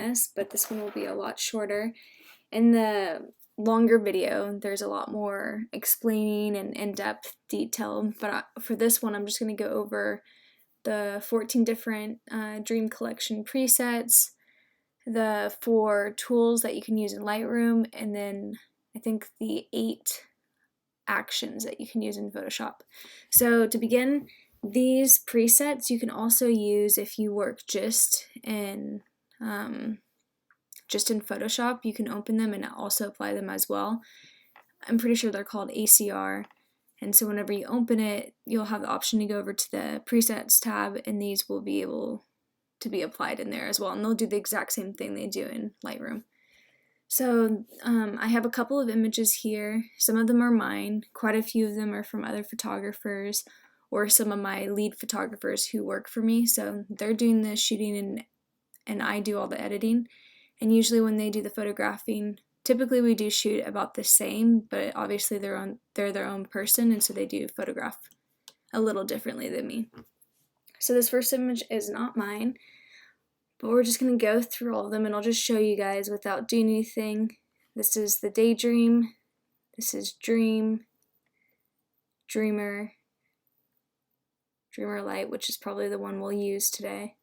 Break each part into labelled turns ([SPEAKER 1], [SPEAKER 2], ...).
[SPEAKER 1] this, but this one will be a lot shorter. In the longer video, there's a lot more explaining and in-depth detail, but for this one, I'm just going to go over the 14 different Dream Collection presets, the 4 tools that you can use in Lightroom, and then I think the 8 actions that you can use in Photoshop. So to begin, these presets you can also use if you work just in Photoshop. You can open them and also apply them as well. I'm pretty sure they're called ACR, and so whenever you open it, you'll have the option to go over to the presets tab, and these will be able to be applied in there as well, and they'll do the exact same thing they do in Lightroom. So I have a couple of images here. Some of them are mine, quite a few of them are from other photographers or some of my lead photographers who work for me, so they're doing the shooting and I do all the editing. And usually when they do the photographing, typically we do shoot about the same, but obviously they're their own person, and so they do photograph a little differently than me. So this first image is not mine, but we're just going to go through all of them, and I'll just show you guys without doing anything. This is the Daydream, this is Dream, Dreamer, Dreamer Light, which is probably the one we'll use today,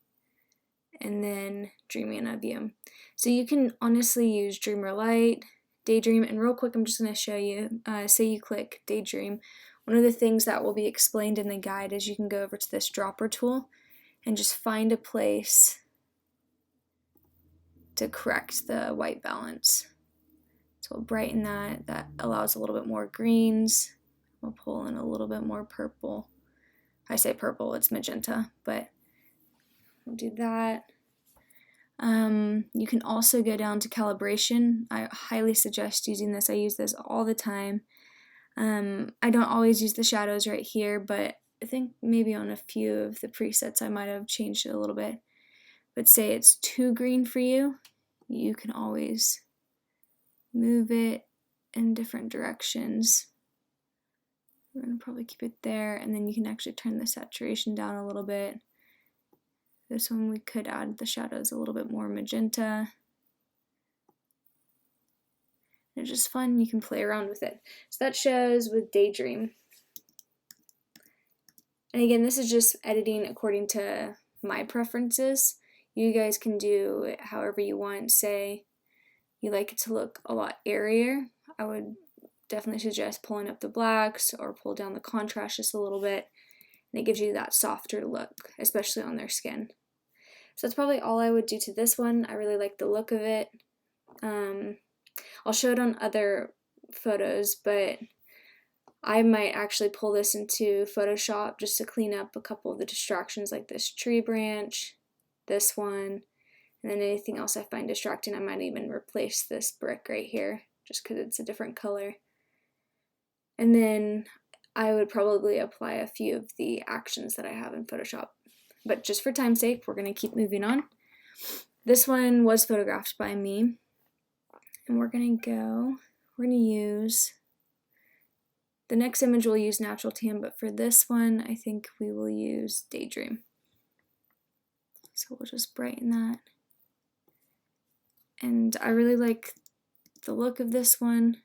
[SPEAKER 1] and then Dreaming of You. So you can honestly use Dreamer Light, Daydream, and real quick I'm just going to show you, say you click Daydream, one of the things that will be explained in the guide is you can go over to this dropper tool and just find a place to correct the white balance. So we'll brighten that allows a little bit more greens. We'll pull in a little bit more purple. I say purple, it's magenta, but we'll do that. You can also go down to calibration. I highly suggest using this. I use this all the time. I don't always use the shadows right here, but I think maybe on a few of the presets I might have changed it a little bit. But say it's too green for you, you can always move it in different directions. We're going to probably keep it there, and then you can actually turn the saturation down a little bit. This one we could add the shadows a little bit more magenta. It's just fun, you can play around with it. So that shows with Daydream. And again, this is just editing according to my preferences. You guys can do it however you want. Say you like it to look a lot airier, I would definitely suggest pulling up the blacks or pull down the contrast just a little bit, and it gives you that softer look, especially on their skin. So that's probably all I would do to this one. I really like the look of it. I'll show it on other photos, but I might actually pull this into Photoshop just to clean up a couple of the distractions, like this tree branch, this one, and then anything else I find distracting. I might even replace this brick right here just because it's a different color. And then I would probably apply a few of the actions that I have in Photoshop. But just for time's sake, we're going to keep moving on. This one was photographed by me. And we're going to use, the next image we'll use Natural Tan, but for this one, I think we will use Daydream. So we'll just brighten that. And I really like the look of this one.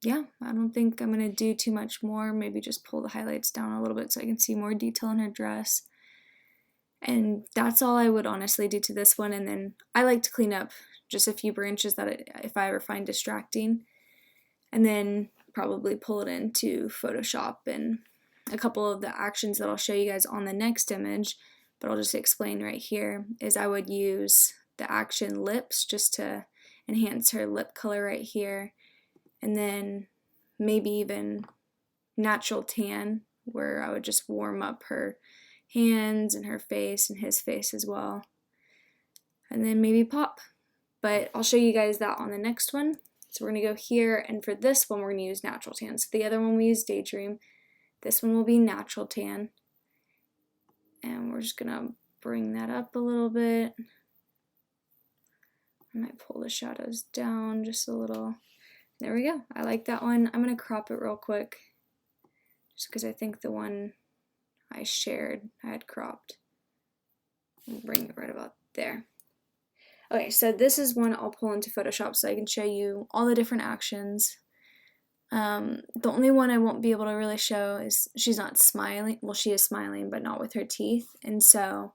[SPEAKER 1] Yeah, I don't think I'm going to do too much more. Maybe just pull the highlights down a little bit so I can see more detail in her dress. And that's all I would honestly do to this one. And then I like to clean up just a few branches that if I ever find distracting. And then probably pull it into Photoshop. And a couple of the actions that I'll show you guys on the next image, but I'll just explain right here, is I would use the action Lips just to enhance her lip color right here. And then maybe even Natural Tan, where I would just warm up her hands and her face and his face as well. And then maybe Pop. But I'll show you guys that on the next one. So we're going to go here, and for this one we're going to use Natural Tan. So the other one we use Daydream. This one will be Natural Tan. And we're just going to bring that up a little bit. I might pull the shadows down just a little. There we go. I like that one. I'm going to crop it real quick just because I think the one I shared I had cropped. bring it right about there. Okay, so this is one I'll pull into Photoshop so I can show you all the different actions. The only one I won't be able to really show is she's not smiling. Well, she is smiling, but not with her teeth. And so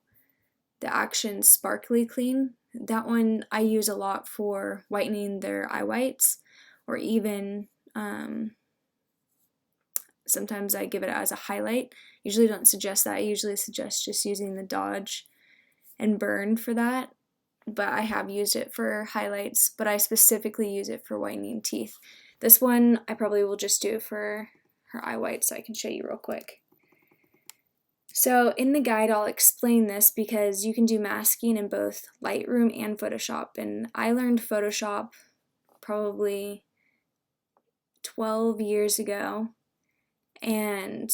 [SPEAKER 1] the action Sparkly Clean, that one I use a lot for whitening their eye whites, or even sometimes I give it as a highlight. Usually don't suggest that. I usually suggest just using the Dodge and Burn for that. But I have used it for highlights, but I specifically use it for whitening teeth. This one, I probably will just do it for her eye white so I can show you real quick. So in the guide, I'll explain this because you can do masking in both Lightroom and Photoshop. And I learned Photoshop probably 12 years ago, and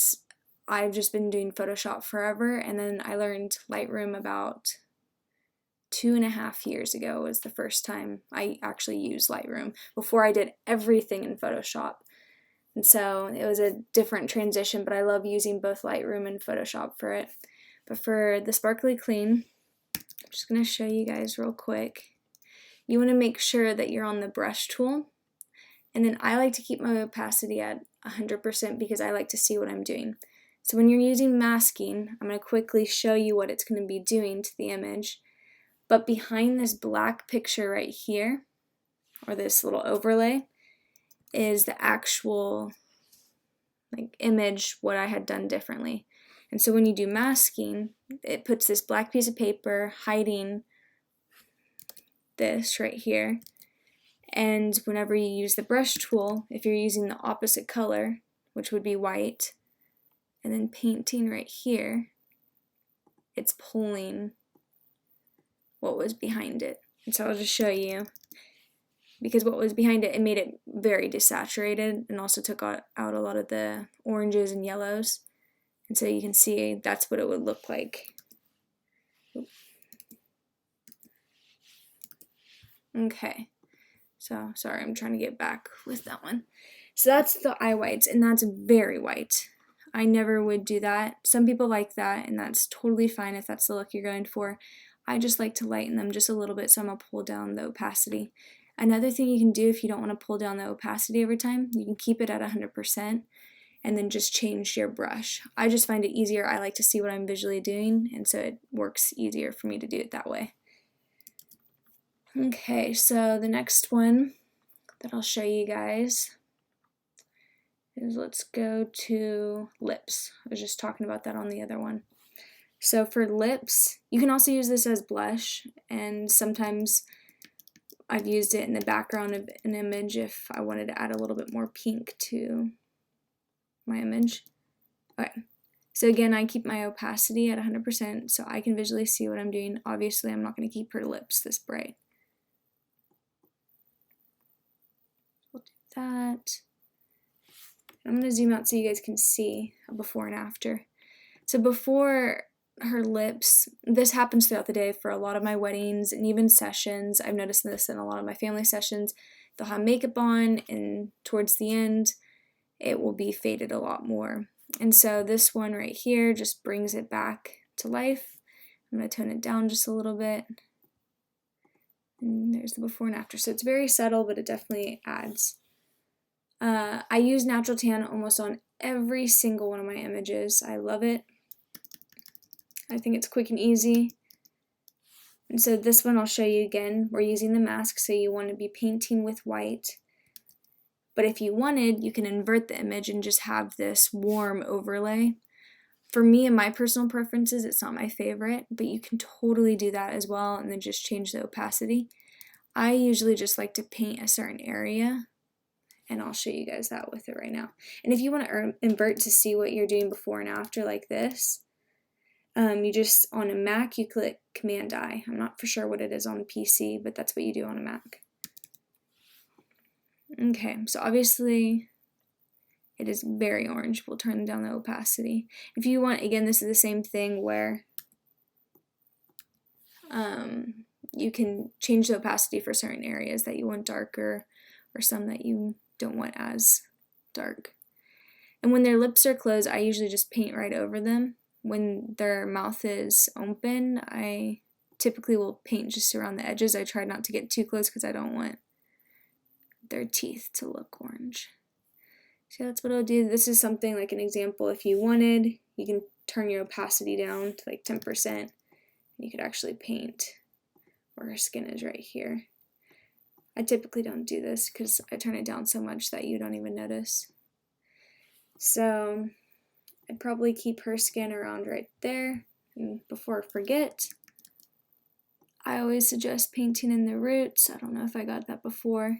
[SPEAKER 1] I've just been doing Photoshop forever. And then I learned Lightroom about 2.5 years ago was the first time I actually used Lightroom. Before I did everything in Photoshop. And so it was a different transition, but I love using both Lightroom and Photoshop for it. But for the Sparkly Clean, I'm just going to show you guys real quick. You want to make sure that you're on the brush tool. And then I like to keep my opacity at 100% because I like to see what I'm doing. So when you're using masking, I'm going to quickly show you what it's going to be doing to the image. But behind this black picture right here, or this little overlay, is the actual image, what I had done differently. And so when you do masking, it puts this black piece of paper hiding this right here. And whenever you use the brush tool, if you're using the opposite color, which would be white, and then painting right here, it's pulling what was behind it. And so I'll just show you, because what was behind it, it made it very desaturated and also took out a lot of the oranges and yellows. And so you can see that's what it would look like. Okay, so sorry, I'm trying to get back with that one. So that's the eye whites, and that's very white. I never would do that. Some people like that, and that's totally fine if that's the look you're going for. I just like to lighten them just a little bit, so I'm going to pull down the opacity. Another thing you can do if you don't want to pull down the opacity every time, you can keep it at 100% and then just change your brush. I just find it easier. I like to see what I'm visually doing, and so it works easier for me to do it that way. Okay, so the next one that I'll show you guys is, let's go to lips. I was just talking about that on the other one. So for lips, you can also use this as blush, and sometimes I've used it in the background of an image if I wanted to add a little bit more pink to my image. Okay, so again, I keep my opacity at 100% so I can visually see what I'm doing. Obviously, I'm not going to keep her lips this bright. We'll do that. I'm going to zoom out so you guys can see a before and after. So before her lips, this happens throughout the day for a lot of my weddings and even sessions. I've noticed this in a lot of my family sessions. They'll have makeup on, and towards the end, it will be faded a lot more. And so this one right here just brings it back to life. I'm going to tone it down just a little bit. And there's the before and after. So it's very subtle, but it definitely adds. I use natural tan almost on every single one of my images. I love it. I think it's quick and easy. And so this one I'll show you again. We're using the mask, so you want to be painting with white. But if you wanted, you can invert the image and just have this warm overlay. For me and my personal preferences, it's not my favorite, but you can totally do that as well and then just change the opacity. I usually just like to paint a certain area, and I'll show you guys that with it right now. And if you want to invert to see what you're doing before and after like this, you just, on a Mac, you click Command-I. I'm not for sure what it is on a PC, but that's what you do on a Mac. Okay, so obviously it is very orange. We'll turn down the opacity. If you want, again, this is the same thing where you can change the opacity for certain areas that you want darker or some that you don't want as dark. And when their lips are closed, I usually just paint right over them when their mouth is open, I typically will paint just around the edges. I try not to get too close because I don't want their teeth to look orange. So that's what I'll do. This is something like an example. If you wanted, you can turn your opacity down to like 10%, and you could actually paint where her skin is right here. I typically don't do this because I turn it down so much that you don't even notice. So I'd probably keep her skin around right there. And before I forget, I always suggest painting in the roots. I don't know if I got that before,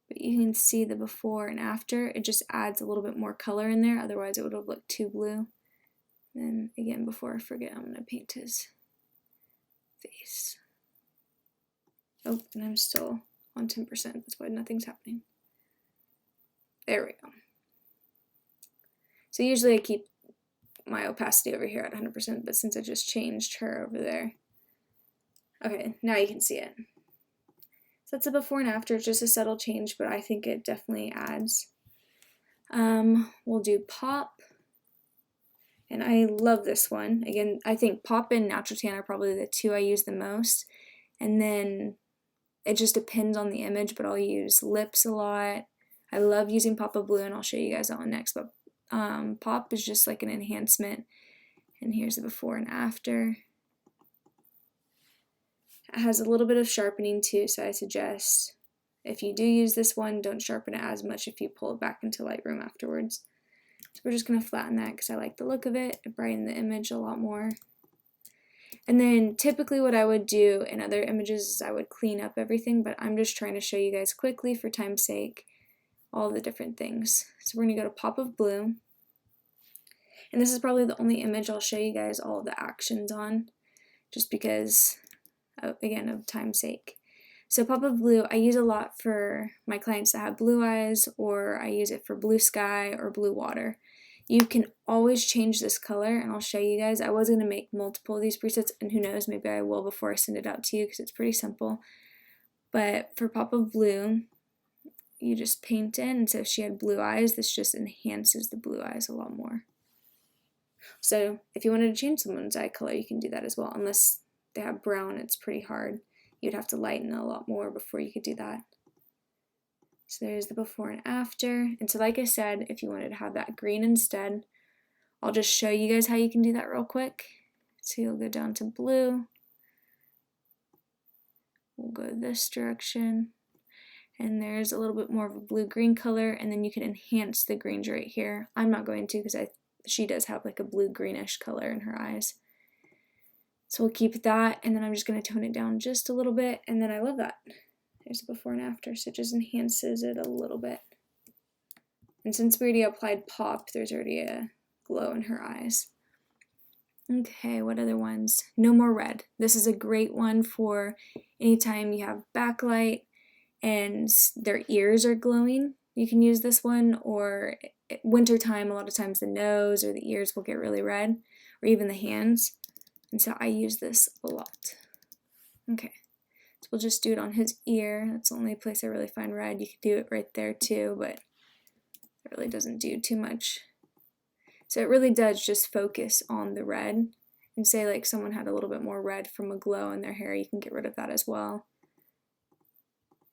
[SPEAKER 1] but you can see the before and after. It just adds a little bit more color in there, otherwise it would have looked too blue. And again, before I forget, I'm going to paint his face. Oh, and I'm still on 10%, that's why nothing's happening. There we go. So usually I keep my opacity over here at 100%, but since I just changed her over there. Okay, now you can see it. So that's a before and after, it's just a subtle change, but I think it definitely adds. We'll do pop, and I love this one. Again, I think pop and natural tan are probably the two I use the most, and then it just depends on the image, but I'll use lips a lot. I love using Pop of Blue, and I'll show you guys that one next, but pop is just like an enhancement, and here's the before and after. It has a little bit of sharpening too, so I suggest if you do use this one, don't sharpen it as much if you pull it back into Lightroom afterwards. So we're just going to flatten that because I like the look of it. It brightened the image a lot more. And then typically what I would do in other images is I would clean up everything, but I'm just trying to show you guys quickly for time's sake all the different things. So we're going to go to Pop of Blue. And this is probably the only image I'll show you guys all of the actions on, just because, again, of time's sake. So Pop of Blue, I use a lot for my clients that have blue eyes, or I use it for blue sky or blue water. You can always change this color, and I'll show you guys. I was going to make multiple of these presets, and who knows, maybe I will before I send it out to you because it's pretty simple. But for Pop of Blue, you just paint in, and so if she had blue eyes, this just enhances the blue eyes a lot more. So if you wanted to change someone's eye color, you can do that as well. Unless they have brown, it's pretty hard. You'd have to lighten a lot more before you could do that. So there's the before and after. And so like I said, if you wanted to have that green instead, I'll just show you guys how you can do that real quick. So you'll go down to blue. We'll go this direction. And there's a little bit more of a blue-green color, and then you can enhance the greens right here. I'm not going to because she does have like a blue-greenish color in her eyes. So we'll keep that, and then I'm just going to tone it down just a little bit, and then I love that. There's a before and after, so it just enhances it a little bit. And since we already applied pop, there's already a glow in her eyes. Okay, what other ones? No More Red. This is a great one for anytime you have backlight and their ears are glowing. You can use this one, or wintertime, a lot of times the nose or the ears will get really red, or even the hands. And so I use this a lot. Okay. So we'll just do it on his ear. That's the only place I really find red. You could do it right there too, but it really doesn't do too much. So it really does just focus on the red. And say like someone had a little bit more red from a glow in their hair, you can get rid of that as well.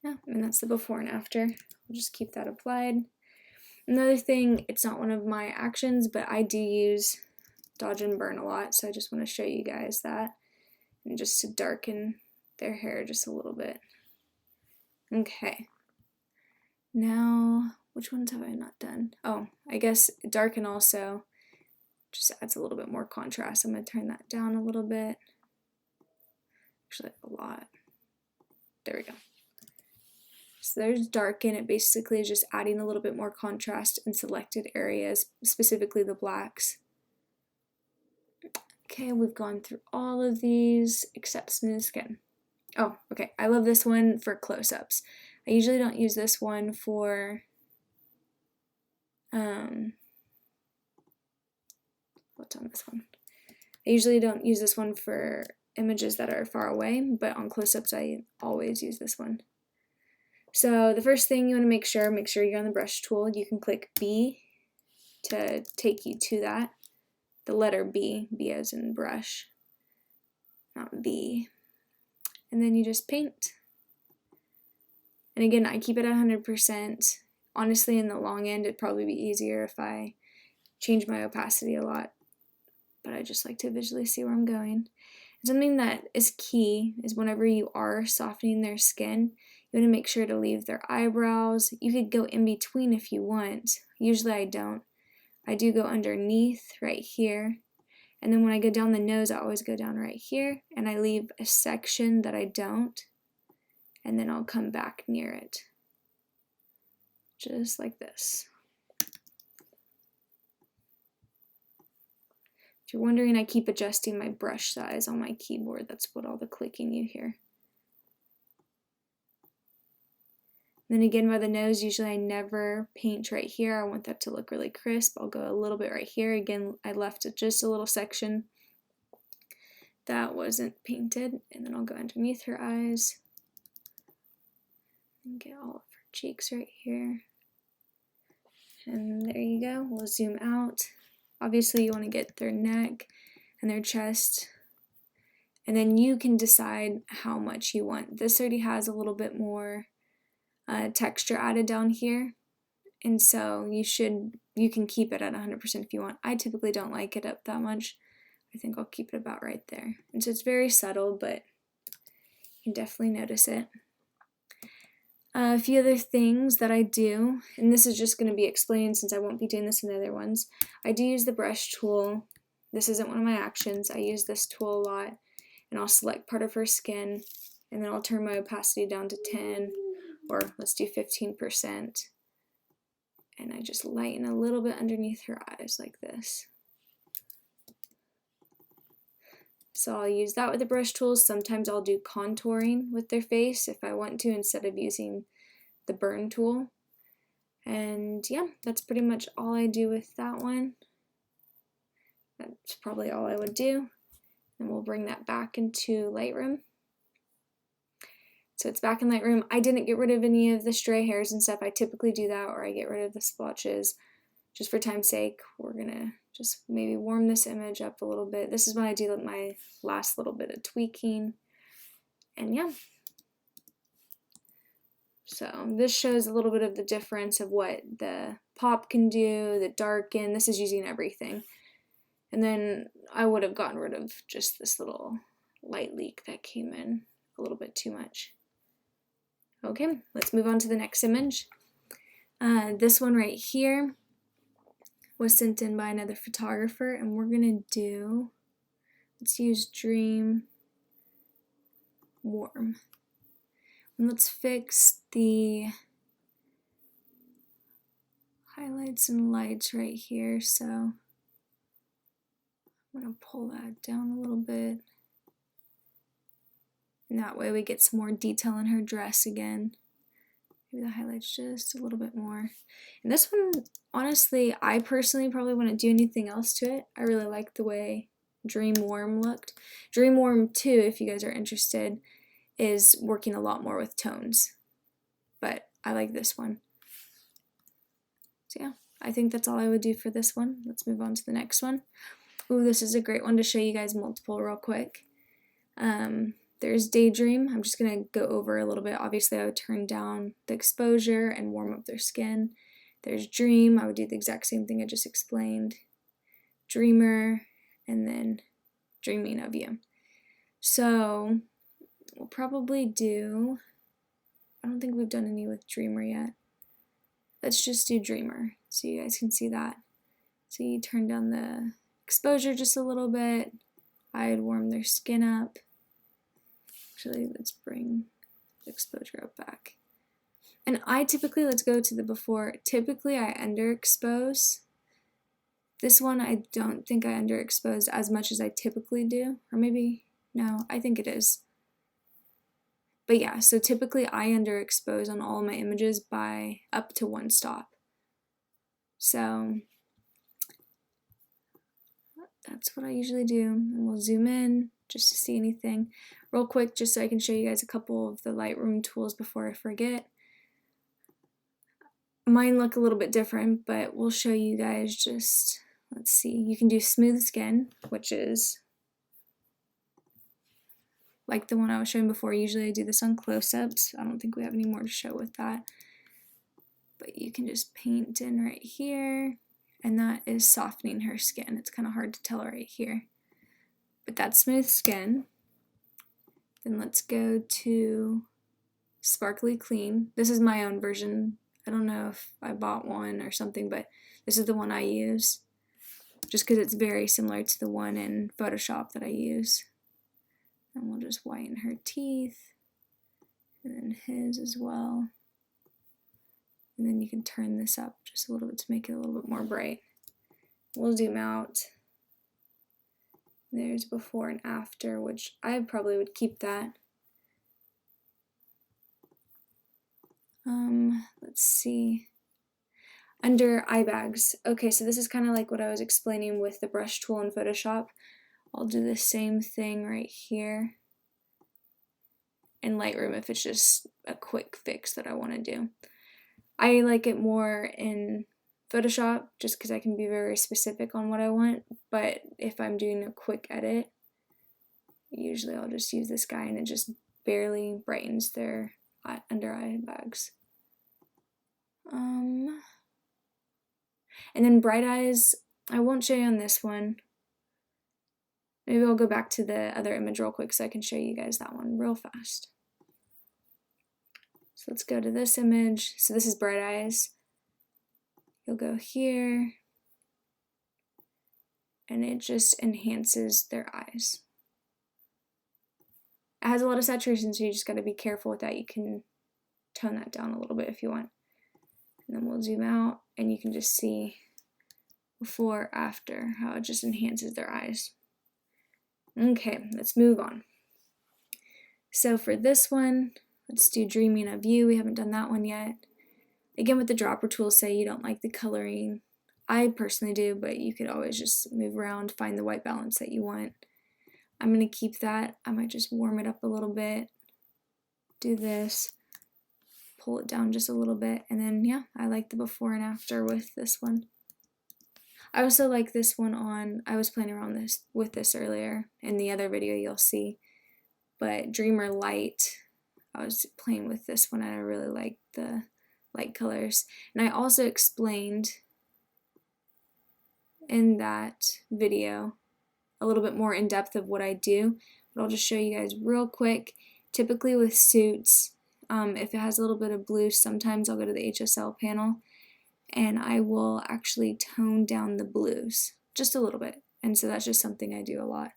[SPEAKER 1] Yeah, and that's the before and after. I'll just keep that applied. Another thing, it's not one of my actions, but I do use Dodge and Burn a lot, so I just want to show you guys that. And just to darken their hair just a little bit. Okay. Now, which ones have I not done? Oh, I guess darken also just adds a little bit more contrast. I'm going to turn that down a little bit. Actually, a lot. There we go. So there's darken. It basically is just adding a little bit more contrast in selected areas, specifically the blacks. Okay, we've gone through all of these except smooth skin. Oh, okay. I love this one for close-ups. I usually don't use this one for what's on this one? I usually don't use this one for images that are far away, but on close-ups I always use this one. So the first thing you want to make sure you're on the brush tool. You can click B to take you to that. the letter B, B as in brush, not B. And then you just paint. And again, I keep it at 100%. Honestly, in the long end, it'd probably be easier if I change my opacity a lot, but I just like to visually see where I'm going. And something that is key is whenever you are softening their skin, you want to make sure to leave their eyebrows. You could go in between if you want. Usually I don't. I do go underneath right here, and then when I go down the nose, I always go down right here, and I leave a section that I don't, and then I'll come back near it, just like this. If you're wondering, I keep adjusting my brush size on my keyboard. That's what all the clicking you hear. Then again, by the nose, usually I never paint right here. I want that to look really crisp. I'll go a little bit right here. Again, I left just a little section that wasn't painted. And then I'll go underneath her eyes and get all of her cheeks right here. And there you go. We'll zoom out. Obviously, you want to get their neck and their chest. And then you can decide how much you want. This already has a little bit more texture added down here, and so you can keep it at 100% if you want. I typically don't like it up that much. I think I'll keep it about right there. And so it's very subtle, but you can definitely notice it. A few other things that I do, and this is just going to be explained since I won't be doing this in the other ones. I do use the brush tool. This isn't one of my actions. I use this tool a lot, and I'll select part of her skin, and then I'll turn my opacity down to 10, or let's do 15%, and I just lighten a little bit underneath her eyes like this. So I'll use that with the brush tools. Sometimes I'll do contouring with their face if I want to, instead of using the burn tool. And yeah, that's pretty much all I do with that one. That's probably all I would do. And we'll bring that back into Lightroom. So it's back in Lightroom. I didn't get rid of any of the stray hairs and stuff. I typically do that, or I get rid of the splotches. Just for time's sake, we're gonna just maybe warm this image up a little bit. This is when I do my last little bit of tweaking. And yeah. So this shows a little bit of the difference of what the pop can do, the darken. This is using everything. And then I would have gotten rid of just this little light leak that came in a little bit too much. Okay, let's move on to the next image. This one right here was sent in by another photographer, and we're gonna do, let's use Dream Warm. And let's fix the highlights and lights right here. So I'm gonna pull that down a little bit. And that way we get some more detail in her dress again. Maybe the highlights just a little bit more. And this one, honestly, I personally probably wouldn't do anything else to it. I really like the way Dream Warm looked. Dream Warm 2, if you guys are interested, is working a lot more with tones. But I like this one. So yeah, I think that's all I would do for this one. Let's move on to the next one. Ooh, this is a great one to show you guys multiple real quick. There's Daydream. I'm just going to go over a little bit. Obviously, I would turn down the exposure and warm up their skin. There's Dream. I would do the exact same thing I just explained. Dreamer, and then Dreaming of You. So we'll probably do, I don't think we've done any with Dreamer yet. Let's just do Dreamer so you guys can see that. So you turn down the exposure just a little bit. I'd warm their skin up. Actually, let's bring the exposure up back. And I typically, let's go to the before. Typically, I underexpose. This one, I don't think I underexposed as much as I typically do. Or maybe, no, I think it is. But yeah, so typically I underexpose on all of my images by up to 1 stop. So that's what I usually do. And we'll zoom in just to see anything. Real quick, just so I can show you guys a couple of the Lightroom tools before I forget. Mine look a little bit different, but we'll show you guys just let's see, you can do smooth skin, which is like the one I was showing before. Usually I do this on close-ups. I don't think we have any more to show with that. But you can just paint in right here, and that is softening her skin. It's kind of hard to tell right here. But that's smooth skin. Then let's go to Sparkly Clean. This is my own version. I don't know if I bought one or something, but this is the one I use. Just because it's very similar to the one in Photoshop that I use. And we'll just whiten her teeth. And then his as well. And then you can turn this up just a little bit to make it a little bit more bright. We'll zoom out. There's before and after, which I probably would keep that. Let's see. Under eye bags. Okay, so this is kind of like what I was explaining with the brush tool in Photoshop. I'll do the same thing right here in Lightroom if it's just a quick fix that I want to do. I like it more in Photoshop just because I can be very specific on what I want, but if I'm doing a quick edit, usually I'll just use this guy and it just barely brightens their under eye bags. And then bright eyes, I won't show you on this one. Maybe I'll go back to the other image real quick so I can show you guys that one real fast. So let's go to this image. So this is bright eyes. You'll go here, and it just enhances their eyes. It has a lot of saturation, so you just got to be careful with that. You can tone that down a little bit if you want. And then we'll zoom out, and you can just see before, after, how it just enhances their eyes. Okay, let's move on. So for this one, let's do Dreaming of You. We haven't done that one yet. Again, with the dropper tool, say you don't like the coloring. I personally do, but you could always just move around, find the white balance that you want. I'm going to keep that. I might just warm it up a little bit. Do this. Pull it down just a little bit. And then, yeah, I like the before and after with this one. I also like this one on, I was playing around with this earlier. In the other video you'll see. But Dreamer Light, I was playing with this one and I really liked the light colors. And I also explained in that video a little bit more in depth of what I do, but I'll just show you guys real quick. Typically with suits, if it has a little bit of blue, sometimes I'll go to the HSL panel and I will actually tone down the blues just a little bit, and so that's just something I do a lot.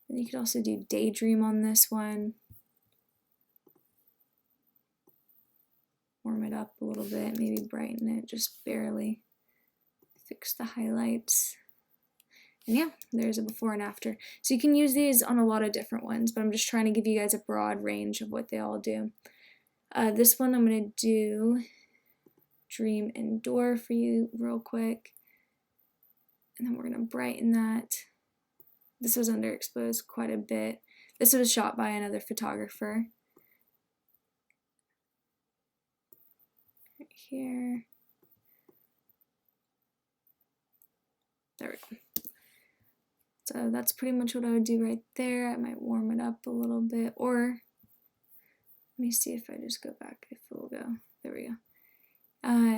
[SPEAKER 1] And you could also do Daydream on this one. Warm it up a little bit, maybe brighten it just barely. Fix the highlights. And yeah, there's a before and after. So you can use these on a lot of different ones, but I'm just trying to give you guys a broad range of what they all do. This one I'm going to do Dream Indoor for you real quick. And then we're going to brighten that. This was underexposed quite a bit. This was shot by another photographer. Right here. There we go. So that's pretty much what I would do right there. I might warm it up a little bit, or let me see if I just go back, if it will go. There we go.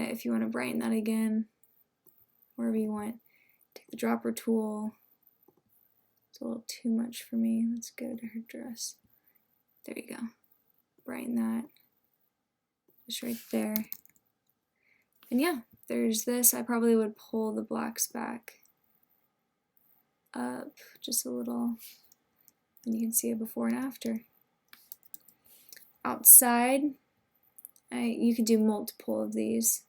[SPEAKER 1] If you want to brighten that again, wherever you want, take the dropper tool. It's a little too much for me. Let's go to her dress. There you go. Brighten that. Just right there. And yeah, there's this. I probably would pull the blacks back up just a little, and you can see a before and after. Outside, you could do multiple of these.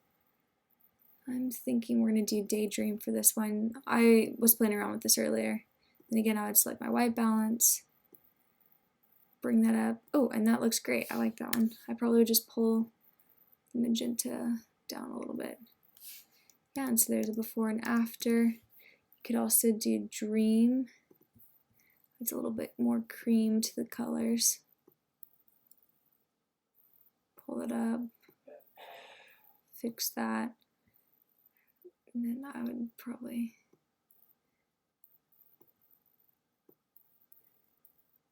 [SPEAKER 1] I'm thinking we're going to do Daydream for this one. I was playing around with this earlier. And again, I would select my white balance, bring that up. Oh, and that looks great. I like that one. I probably would just pull the magenta down a little bit. Yeah, and so there's a before and after. You could also do Dream. It's a little bit more cream to the colors. Pull it up. Fix that. And then I would probably,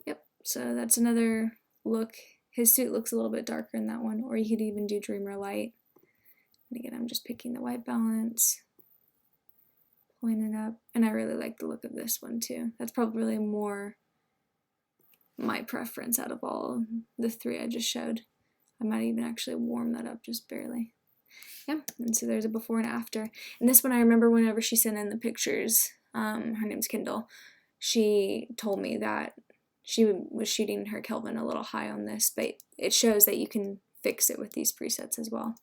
[SPEAKER 1] yep, so that's another look. His suit looks a little bit darker in that one, or you could even do Dreamer Light. And again, I'm just picking the white balance, pulling it up, and I really like the look of this one too. That's probably more my preference out of all the three I just showed. I might even actually warm that up just barely. Yeah, and so there's a before and after. And this one I remember whenever she sent in the pictures, her name's Kendall, she told me that she was shooting her Kelvin a little high on this, but it shows that you can fix it with these presets as well.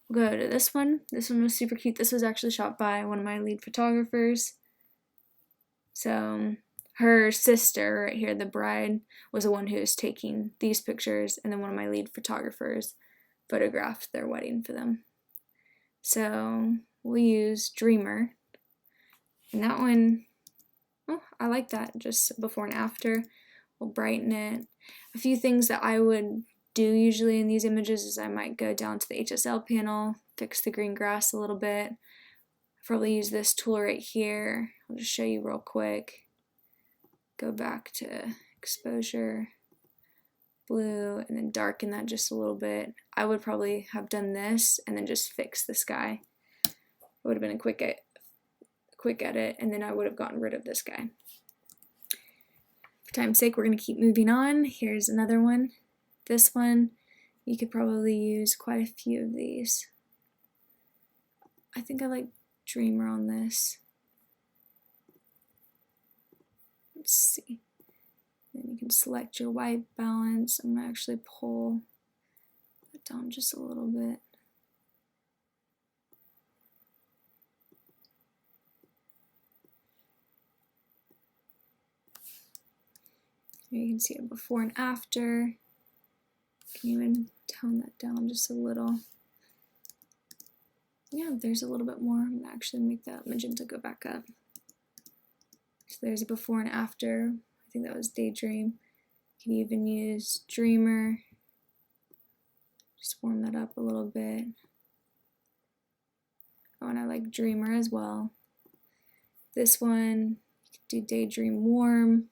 [SPEAKER 1] We'll go to this one. This one was super cute. This was actually shot by one of my lead photographers. So her sister right here, the bride, was the one who was taking these pictures, and then one of my lead photographers photographed their wedding for them. So we'll use Dreamer. And that one, oh, I like that, just before and after. We'll brighten it. A few things that I would do usually in these images is I might go down to the HSL panel, fix the green grass a little bit. Probably use this tool right here. I'll just show you real quick. Go back to exposure, blue, and then darken that just a little bit. I would probably have done this and then just fix the sky. It would have been a quick edit, and then I would have gotten rid of this guy. For time's sake, we're going to keep moving on. Here's another one. This one, you could probably use quite a few of these. I think I like Dreamer on this. Let's see. Then you can select your white balance. I'm going to actually pull it down just a little bit. Here you can see it before and after. You can even tone that down just a little. Yeah, there's a little bit more. I'm going to actually make that magenta go back up. So there's a before and after. I think that was Daydream. You can even use Dreamer. Just warm that up a little bit. Oh, and I like Dreamer as well. This one, you can do Daydream Warm.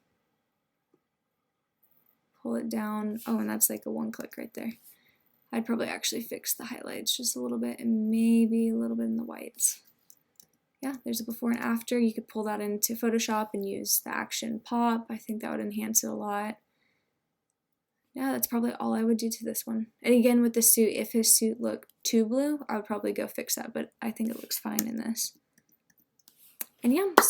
[SPEAKER 1] Pull it down. Oh, and that's like a one click right there. I'd probably actually fix the highlights just a little bit and maybe a little bit in the whites. Yeah, there's a before and after. You could pull that into Photoshop and use the action pop. I think that would enhance it a lot. Yeah, that's probably all I would do to this one. And again, with the suit, if his suit looked too blue, I would probably go fix that, but I think it looks fine in this. And yeah, so